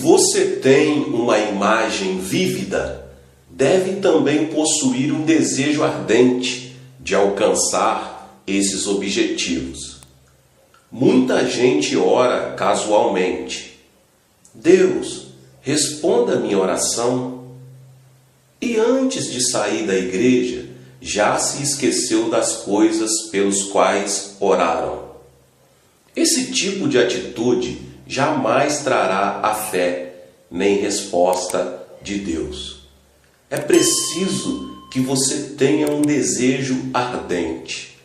você tem uma imagem vívida, deve também possuir um desejo ardente de alcançar esses objetivos. Muita gente ora casualmente: Deus, responda a minha oração. E antes de sair da igreja, já se esqueceu das coisas pelos quais oraram. Esse tipo de atitude jamais trará a fé nem resposta de Deus. É preciso que você tenha um desejo ardente.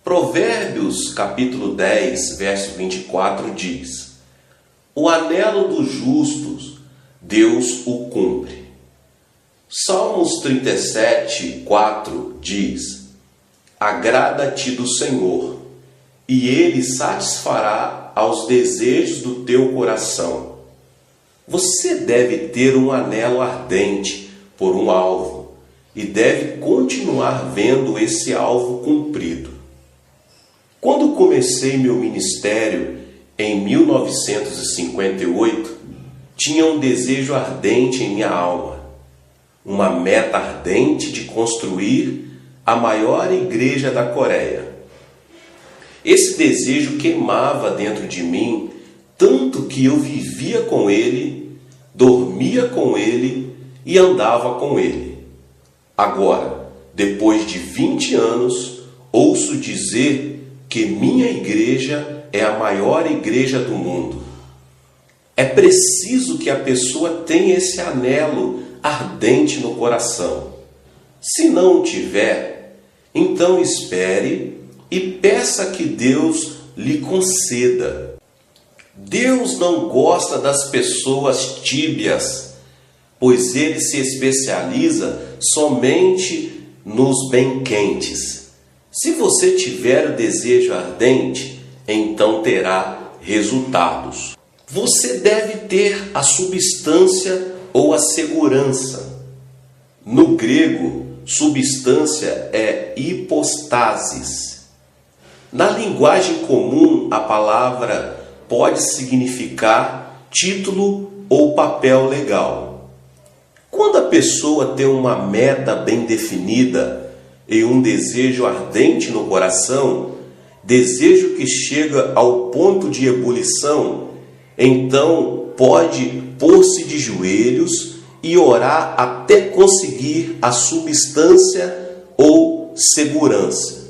Provérbios capítulo 10, verso 24 diz: o anelo dos justos, Deus o cumpre. Salmos 37, 4 diz: agrada-te do Senhor, e Ele satisfará aos desejos do teu coração. Você deve ter um anelo ardente por um alvo e deve continuar vendo esse alvo cumprido. Quando comecei meu ministério em 1958, tinha um desejo ardente em minha alma, uma meta ardente de construir a maior igreja da Coreia. Esse desejo queimava dentro de mim, tanto que eu vivia com ele, dormia com ele e andava com ele. Agora, depois de 20 anos, ouço dizer que minha igreja é a maior igreja do mundo. É preciso que a pessoa tenha esse anelo ardente no coração. Se não o tiver, então espere e peça que Deus lhe conceda. Deus não gosta das pessoas tíbias, pois Ele se especializa somente nos bem-quentes. Se você tiver o desejo ardente, então terá resultados. Você deve ter a substância ou a segurança. No grego, substância é hipostasis. Na linguagem comum, a palavra pode significar título ou papel legal. Quando a pessoa tem uma meta bem definida e um desejo ardente no coração, desejo que chega ao ponto de ebulição, então pode pôr-se de joelhos e orar até conseguir a substância ou segurança.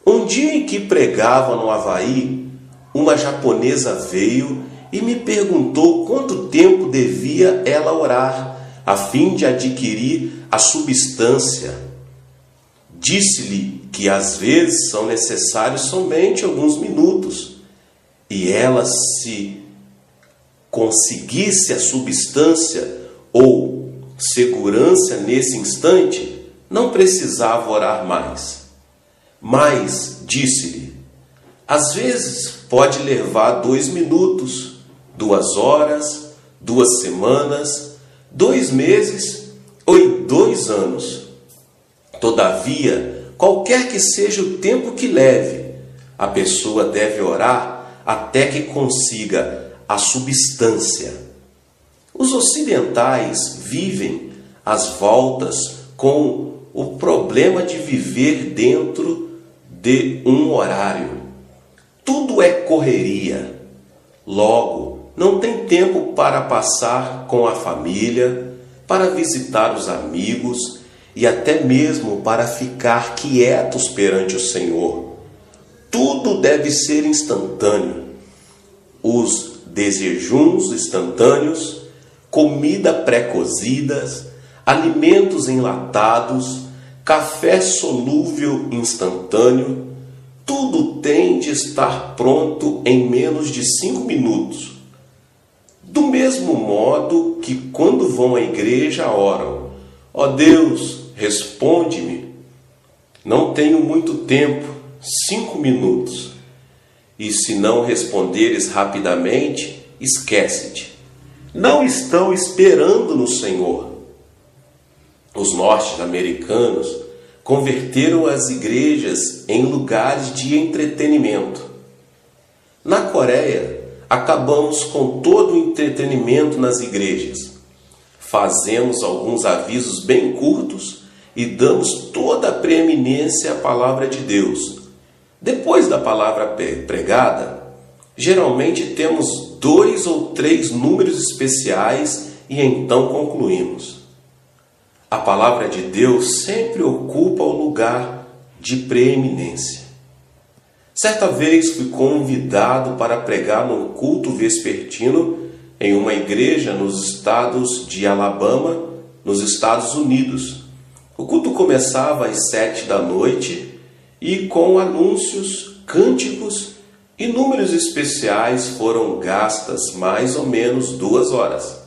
Um dia em que pregava no Havaí, uma japonesa veio e me perguntou quanto tempo devia ela orar a fim de adquirir a substância. Disse-lhe que às vezes são necessários somente alguns minutos, e ela, se conseguisse a substância ou segurança nesse instante, não precisava orar mais. Mas, disse-lhe, às vezes pode levar 2 minutos, 2 horas, 2 semanas, 2 meses ou 2 anos. Todavia, qualquer que seja o tempo que leve, a pessoa deve orar até que consiga a substância. Os ocidentais vivem às voltas com o problema de viver dentro de um horário. Tudo é correria. Logo, não tem tempo para passar com a família, para visitar os amigos e até mesmo para ficar quietos perante o Senhor. Tudo deve ser instantâneo. Os desejuns instantâneos, comida pré-cozidas, alimentos enlatados, café solúvel instantâneo, tudo tem de estar pronto em menos de 5 minutos. Do mesmo modo que quando vão à igreja oram: ó Deus, responde-me. Não tenho muito tempo, 5 minutos. E se não responderes rapidamente, esquece-te. Não estão esperando no Senhor. Os norte-americanos converteram as igrejas em lugares de entretenimento. Na Coreia, acabamos com todo o entretenimento nas igrejas. Fazemos alguns avisos bem curtos e damos toda a preeminência à palavra de Deus. Depois da palavra pregada, geralmente temos 2 ou 3 números especiais e então concluímos. A palavra de Deus sempre ocupa o lugar de preeminência. Certa vez fui convidado para pregar num culto vespertino em uma igreja nos estados de Alabama, nos Estados Unidos. O culto começava às 7 da noite e com anúncios, cânticos e números especiais foram gastas mais ou menos 2 horas.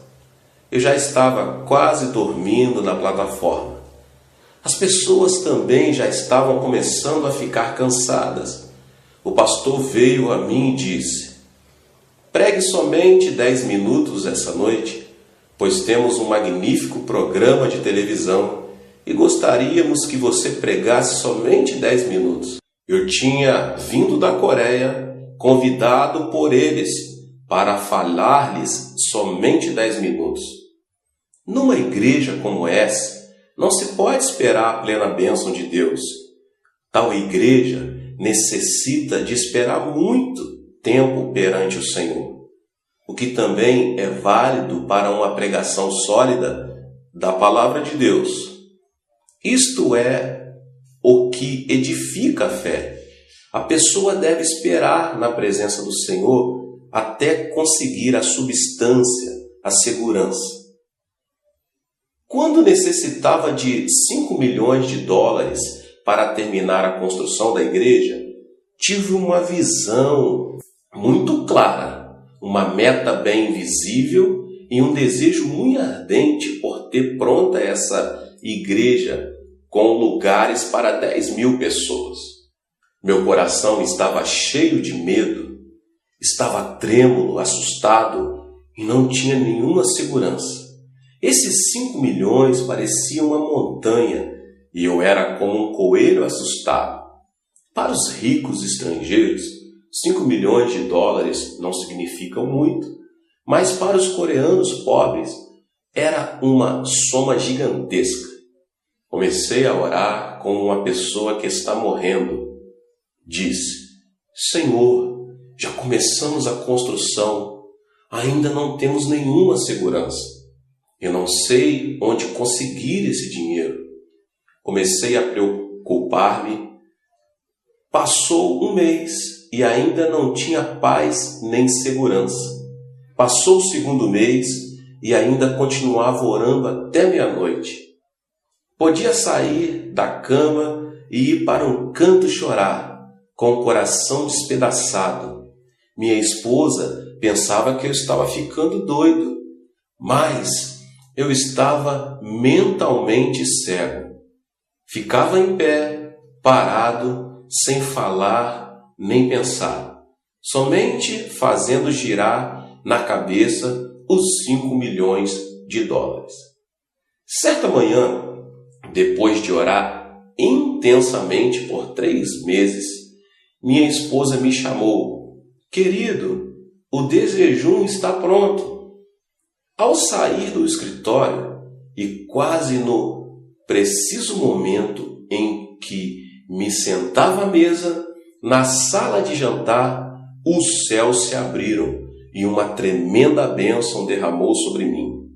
Eu já estava quase dormindo na plataforma. As pessoas também já estavam começando a ficar cansadas. O pastor veio a mim e disse: pregue somente 10 minutos essa noite, pois temos um magnífico programa de televisão e gostaríamos que você pregasse somente 10 minutos. Eu tinha vindo da Coreia, convidado por eles para falar-lhes somente 10 minutos. Numa igreja como essa, não se pode esperar a plena bênção de Deus. Tal igreja necessita de esperar muito tempo perante o Senhor, o que também é válido para uma pregação sólida da palavra de Deus. Isto é o que edifica a fé. A pessoa deve esperar na presença do Senhor até conseguir a substância, a segurança. Quando necessitava de 5 milhões de dólares para terminar a construção da igreja, tive uma visão muito clara, uma meta bem visível e um desejo muito ardente por ter pronta essa igreja com lugares para 10 mil pessoas. Meu coração estava cheio de medo, estava trêmulo, assustado e não tinha nenhuma segurança. Esses 5 milhões pareciam uma montanha e eu era como um coelho assustado. Para os ricos estrangeiros, 5 milhões de dólares não significam muito, mas para os coreanos pobres era uma soma gigantesca. Comecei a orar como uma pessoa que está morrendo. Disse: Senhor, já começamos a construção, ainda não temos nenhuma segurança. Eu não sei onde conseguir esse dinheiro. Comecei a preocupar-me. Passou um mês e ainda não tinha paz nem segurança. Passou o segundo mês e ainda continuava orando até meia-noite. Podia sair da cama e ir para um canto chorar, com o coração despedaçado. Minha esposa pensava que eu estava ficando doido, mas eu estava mentalmente cego. Ficava em pé, parado, sem falar nem pensar, somente fazendo girar na cabeça os 5 milhões de dólares. Certa manhã, depois de orar intensamente por 3 meses, minha esposa me chamou: querido, o desjejum está pronto. Ao sair do escritório e quase no preciso momento em que me sentava à mesa, na sala de jantar, os céus se abriram e uma tremenda bênção derramou sobre mim.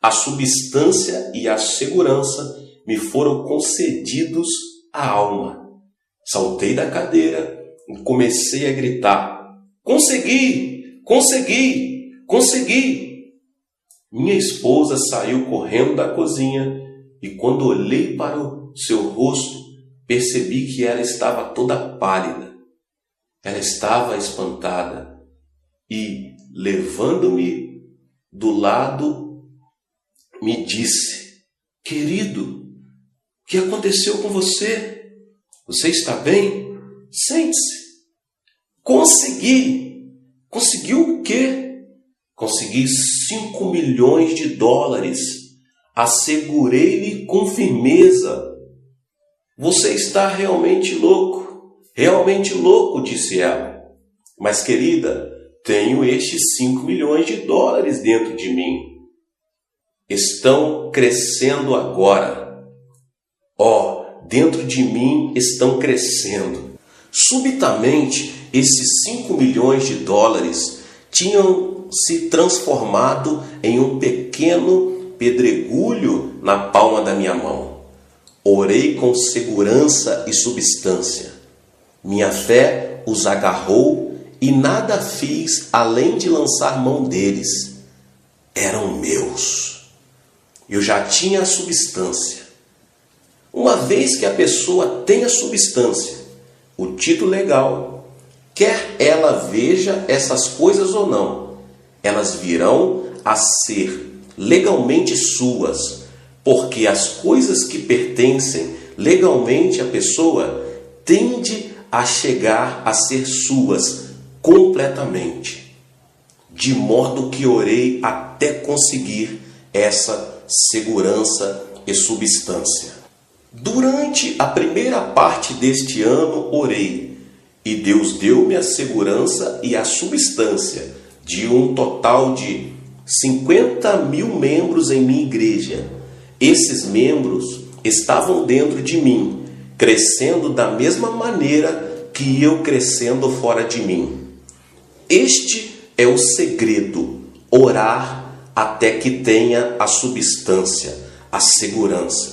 A substância e a segurança me foram concedidos à alma. Saltei da cadeira e comecei a gritar: consegui! Consegui! Consegui! Minha esposa saiu correndo da cozinha e quando olhei para o seu rosto, percebi que ela estava toda pálida. Ela estava espantada e, levando-me do lado, me disse: querido, o que aconteceu com você? Você está bem? Sente-se. Consegui! Conseguiu o quê? Consegui 5 milhões de dólares. Assegurei-lhe com firmeza. Você está realmente louco, disse ela. Mas, querida, tenho estes 5 milhões de dólares dentro de mim. Estão crescendo agora. Dentro de mim estão crescendo. Subitamente, esses 5 milhões de dólares tinham se transformado em um pequeno pedregulho na palma da minha mão. Orei com segurança e substância. Minha fé os agarrou e nada fiz além de lançar mão deles. Eram meus. Eu já tinha a substância. Uma vez que a pessoa tem a substância, o título legal, quer ela veja essas coisas ou não, elas virão a ser legalmente suas, porque as coisas que pertencem legalmente à pessoa tendem a chegar a ser suas completamente. De modo que orei até conseguir essa segurança e substância. Durante a primeira parte deste ano orei, e Deus deu-me a segurança e a substância de um total de 50 mil membros em minha igreja. Esses membros estavam dentro de mim, crescendo da mesma maneira que eu crescendo fora de mim. Este é o segredo, orar até que tenha a substância, a segurança.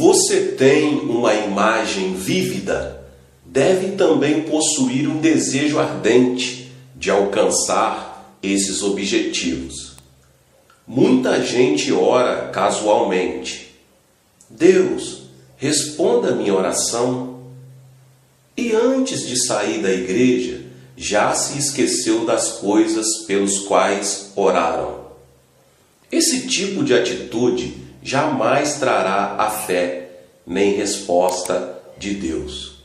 Você tem uma imagem vívida, deve também possuir um desejo ardente de alcançar esses objetivos. Muita gente ora casualmente: Deus, responda a minha oração. E antes de sair da igreja, já se esqueceu das coisas pelos quais oraram. Esse tipo de atitude jamais trará a fé nem resposta de Deus.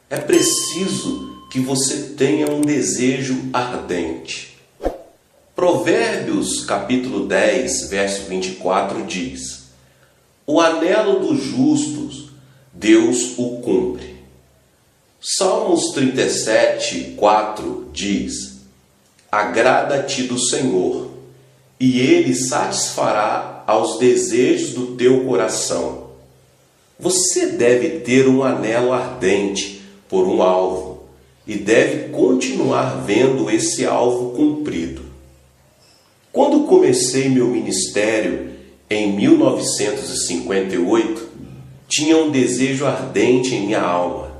É preciso que você tenha um desejo ardente. Provérbios capítulo 10, verso 24 diz: o anelo dos justos, Deus o cumpre. Salmos 37, 4 diz: agrada-te do Senhor, e Ele satisfará aos desejos do teu coração. Você deve ter um anelo ardente por um alvo e deve continuar vendo esse alvo cumprido. Quando comecei meu ministério em 1958, tinha um desejo ardente em minha alma,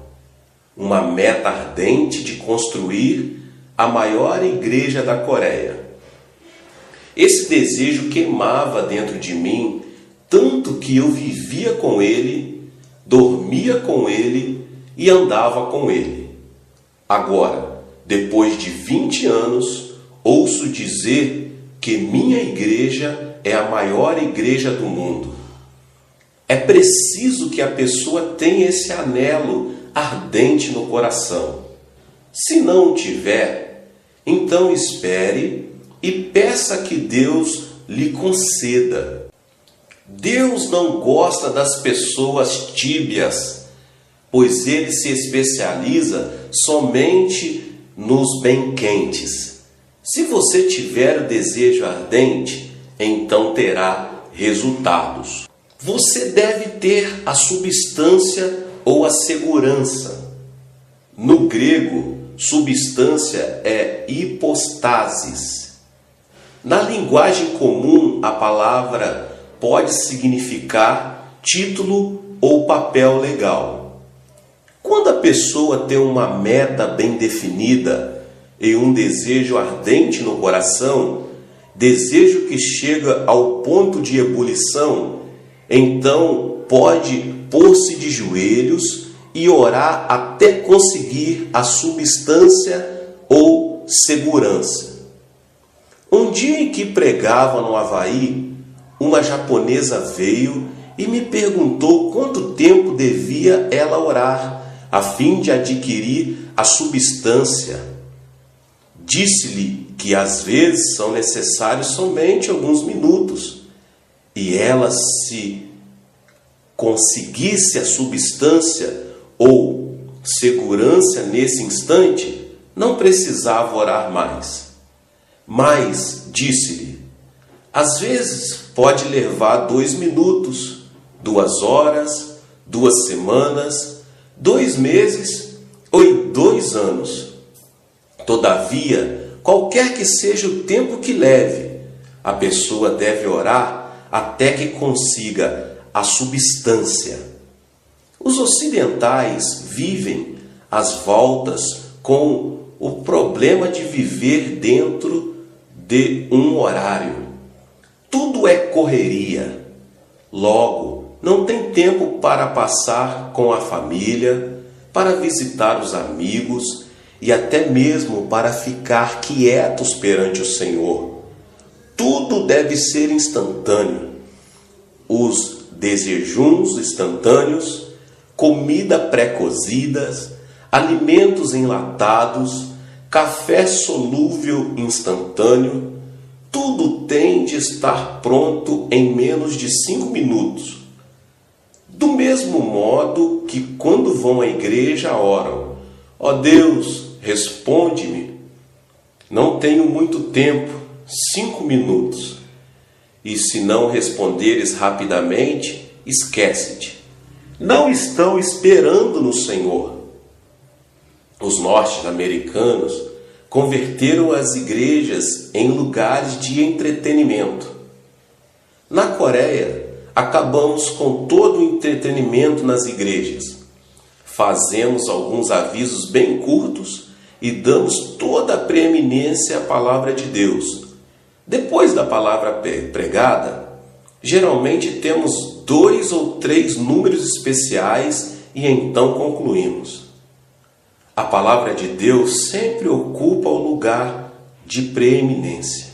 uma meta ardente de construir a maior igreja da Coreia. Esse desejo queimava dentro de mim, tanto que eu vivia com ele, dormia com ele e andava com ele. Agora, depois de 20 anos, ouço dizer que minha igreja é a maior igreja do mundo. É preciso que a pessoa tenha esse anelo ardente no coração. Se não o tiver, então espere e peça que Deus lhe conceda. Deus não gosta das pessoas tíbias, pois Ele se especializa somente nos bem quentes. Se você tiver o desejo ardente, então terá resultados. Você deve ter a substância ou a segurança. No grego, substância é hipostasis. Na linguagem comum, a palavra pode significar título ou papel legal. Quando a pessoa tem uma meta bem definida e um desejo ardente no coração, desejo que chega ao ponto de ebulição, então pode pôr-se de joelhos e orar até conseguir a substância ou segurança. Um dia em que pregava no Havaí, uma japonesa veio e me perguntou quanto tempo devia ela orar, a fim de adquirir a substância. Disse-lhe que às vezes são necessários somente alguns minutos, e ela, se conseguisse a substância ou segurança nesse instante, não precisava orar mais. Mas, disse-lhe, às vezes pode levar 2 minutos, 2 horas, 2 semanas, 2 meses ou 2 anos. Todavia, qualquer que seja o tempo que leve, a pessoa deve orar até que consiga a substância. Os ocidentais vivem às voltas com o problema de viver dentro de um horário. Tudo é correria. Logo, não tem tempo para passar com a família, para visitar os amigos e até mesmo para ficar quietos perante o Senhor. Tudo deve ser instantâneo. Os desejuns instantâneos, comida pré-cozidas, alimentos enlatados, café solúvel instantâneo, tudo tem de estar pronto em menos de 5 minutos. Do mesmo modo que quando vão à igreja oram: ó Deus, responde-me. Não tenho muito tempo, 5 minutos. E se não responderes rapidamente, esquece-te. Não estão esperando no Senhor. Os norte-americanos converteram as igrejas em lugares de entretenimento. Na Coreia, acabamos com todo o entretenimento nas igrejas. Fazemos alguns avisos bem curtos e damos toda a preeminência à palavra de Deus. Depois da palavra pregada, geralmente temos 2 ou 3 números especiais e então concluímos. A palavra de Deus sempre ocupa o lugar de preeminência.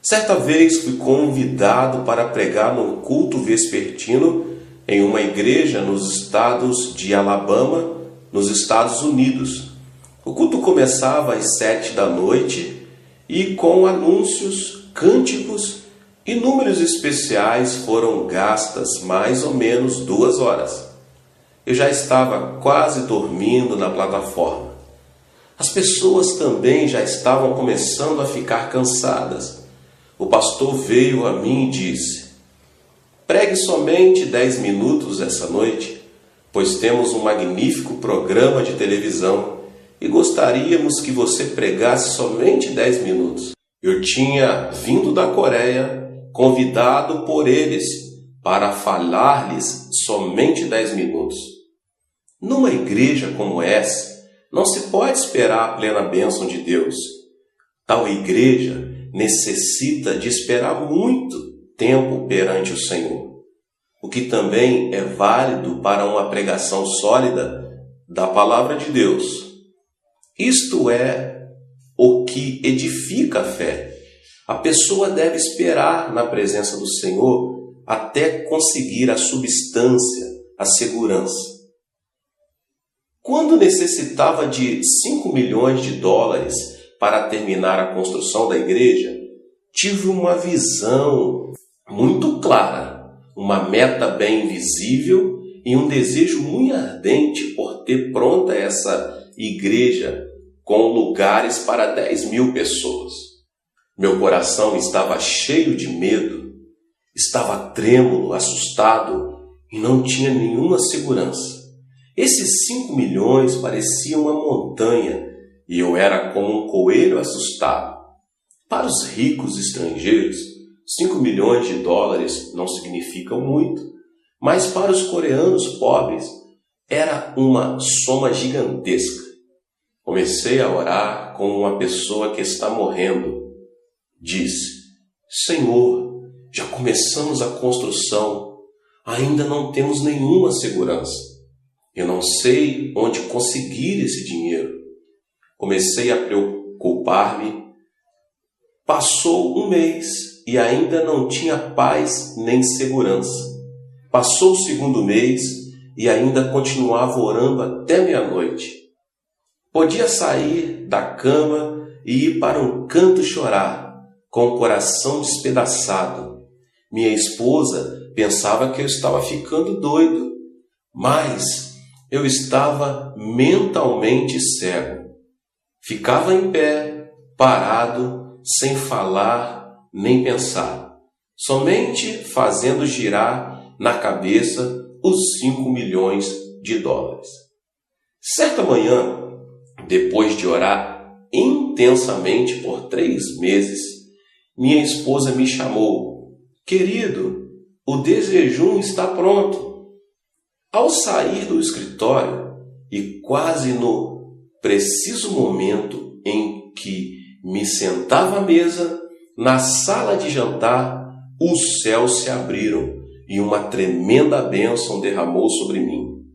Certa vez fui convidado para pregar num culto vespertino em uma igreja nos estados de Alabama, nos Estados Unidos. O culto começava às 7 da noite e com anúncios, cânticos e números especiais foram gastas mais ou menos 2 horas. Eu já estava quase dormindo na plataforma. As pessoas também já estavam começando a ficar cansadas. O pastor veio a mim e disse: pregue somente 10 minutos essa noite, pois temos um magnífico programa de televisão e gostaríamos que você pregasse somente 10 minutos. Eu tinha vindo da Coreia, convidado por eles para falar-lhes somente 10 minutos. Numa igreja como essa, não se pode esperar a plena bênção de Deus. Tal igreja necessita de esperar muito tempo perante o Senhor, o que também é válido para uma pregação sólida da palavra de Deus. Isto é o que edifica a fé. A pessoa deve esperar na presença do Senhor até conseguir a substância, a segurança. Quando necessitava de 5 milhões de dólares para terminar a construção da igreja, tive uma visão muito clara, uma meta bem visível e um desejo muito ardente por ter pronta essa igreja com lugares para 10.000 pessoas. Meu coração estava cheio de medo, estava trêmulo, assustado e não tinha nenhuma segurança. Esses 5 milhões pareciam uma montanha e eu era como um coelho assustado. Para os ricos estrangeiros, 5 milhões de dólares não significam muito, mas para os coreanos pobres era uma soma gigantesca. Comecei a orar como uma pessoa que está morrendo. Disse: Senhor, já começamos a construção, ainda não temos nenhuma segurança. Eu não sei onde conseguir esse dinheiro. Comecei a preocupar-me. Passou um mês e ainda não tinha paz nem segurança. Passou o segundo mês e ainda continuava orando até meia-noite. Podia sair da cama e ir para um canto chorar, com o coração despedaçado. Minha esposa pensava que eu estava ficando doido, mas eu estava mentalmente cego. Ficava em pé, parado, sem falar nem pensar, somente fazendo girar na cabeça os 5 milhões de dólares. Certa manhã, depois de orar intensamente por 3 meses, minha esposa me chamou. Querido, o desjejum está pronto. Ao sair do escritório e quase no preciso momento em que me sentava à mesa, na sala de jantar, os céus se abriram e uma tremenda bênção derramou sobre mim.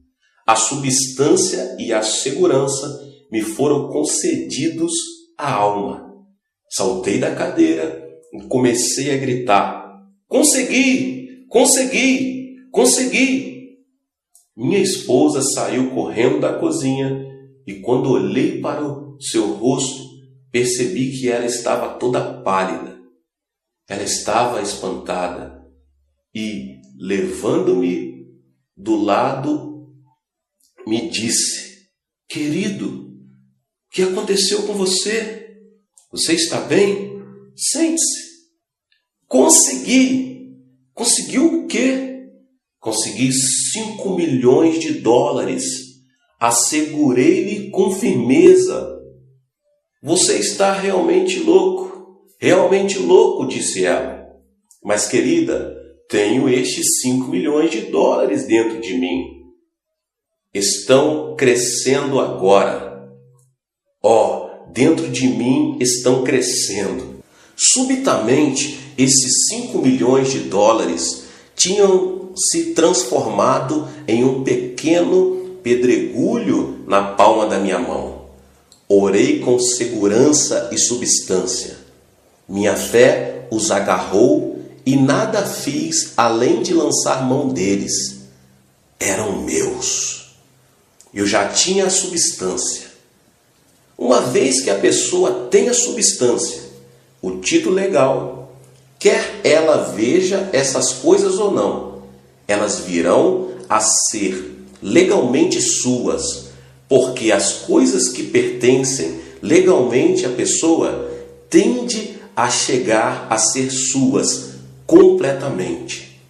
A substância e a segurança me foram concedidos à alma. Saltei da cadeira e comecei a gritar: consegui! Consegui! Consegui! Minha esposa saiu correndo da cozinha e quando olhei para o seu rosto, percebi que ela estava toda pálida. Ela estava espantada e, levando-me do lado, me disse: querido, o que aconteceu com você? Você está bem? Sente-se. Consegui! Conseguiu o quê? Consegui 5 milhões de dólares. Assegurei-lhe com firmeza. Você está realmente louco, disse ela. Mas, querida, tenho estes 5 milhões de dólares dentro de mim. Estão crescendo agora. Dentro de mim estão crescendo. Subitamente, esses 5 milhões de dólares tinham se transformado em um pequeno pedregulho na palma da minha mão. Orei com segurança e substância. Minha fé os agarrou e nada fiz além de lançar mão deles. Eram meus. Eu já tinha a substância. Uma vez que a pessoa tem a substância, o título legal, quer ela veja essas coisas ou não, elas virão a ser legalmente suas, porque as coisas que pertencem legalmente à pessoa tende a chegar a ser suas completamente.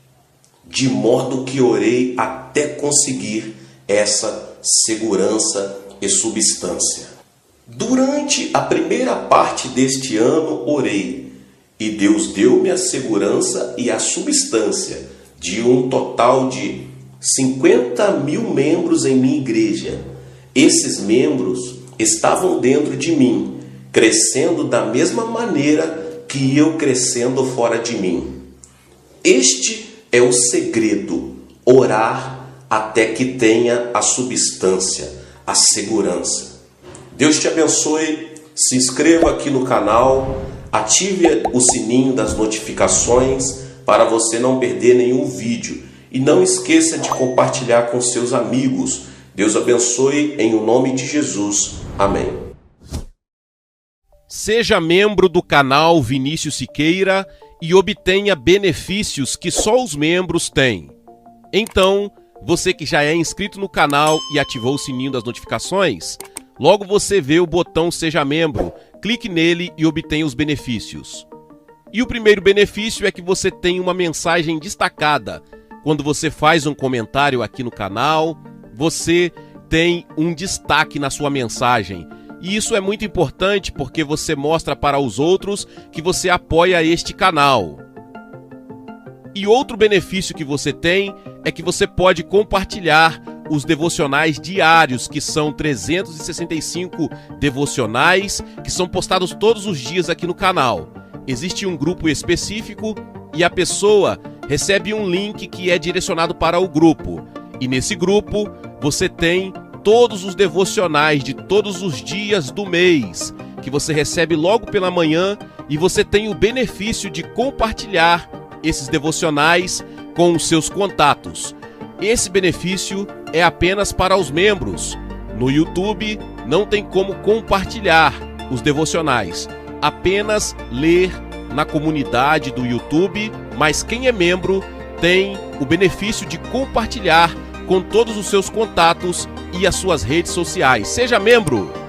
De modo que orei até conseguir essa segurança e substância. Durante a primeira parte deste ano, orei, e Deus deu-me a segurança e a substância de um total de 50 mil membros em minha igreja. Esses membros estavam dentro de mim, crescendo da mesma maneira que eu crescendo fora de mim. Este é o segredo, orar até que tenha a substância, a segurança. Deus te abençoe, se inscreva aqui no canal, ative o sininho das notificações para você não perder nenhum vídeo e não esqueça de compartilhar com seus amigos. Deus abençoe em o nome de Jesus. Amém. Seja membro do canal Vinícius Siqueira e obtenha benefícios que só os membros têm. Então, você que já é inscrito no canal e ativou o sininho das notificações, logo você vê o botão Seja Membro, clique nele e obtenha os benefícios. E o primeiro benefício é que você tem uma mensagem destacada. Quando você faz um comentário aqui no canal, você tem um destaque na sua mensagem. E isso é muito importante porque você mostra para os outros que você apoia este canal. E outro benefício que você tem é que você pode compartilhar os devocionais diários, que são 365 devocionais, que são postados todos os dias aqui no canal. Existe um grupo específico e a pessoa recebe um link que é direcionado para o grupo. E nesse grupo você tem todos os devocionais de todos os dias do mês, que você recebe logo pela manhã, e você tem o benefício de compartilhar esses devocionais com os seus contatos. Esse benefício é apenas para os membros. No YouTube não tem como compartilhar os devocionais, apenas ler na comunidade do YouTube, mas quem é membro tem o benefício de compartilhar com todos os seus contatos e as suas redes sociais. Seja membro!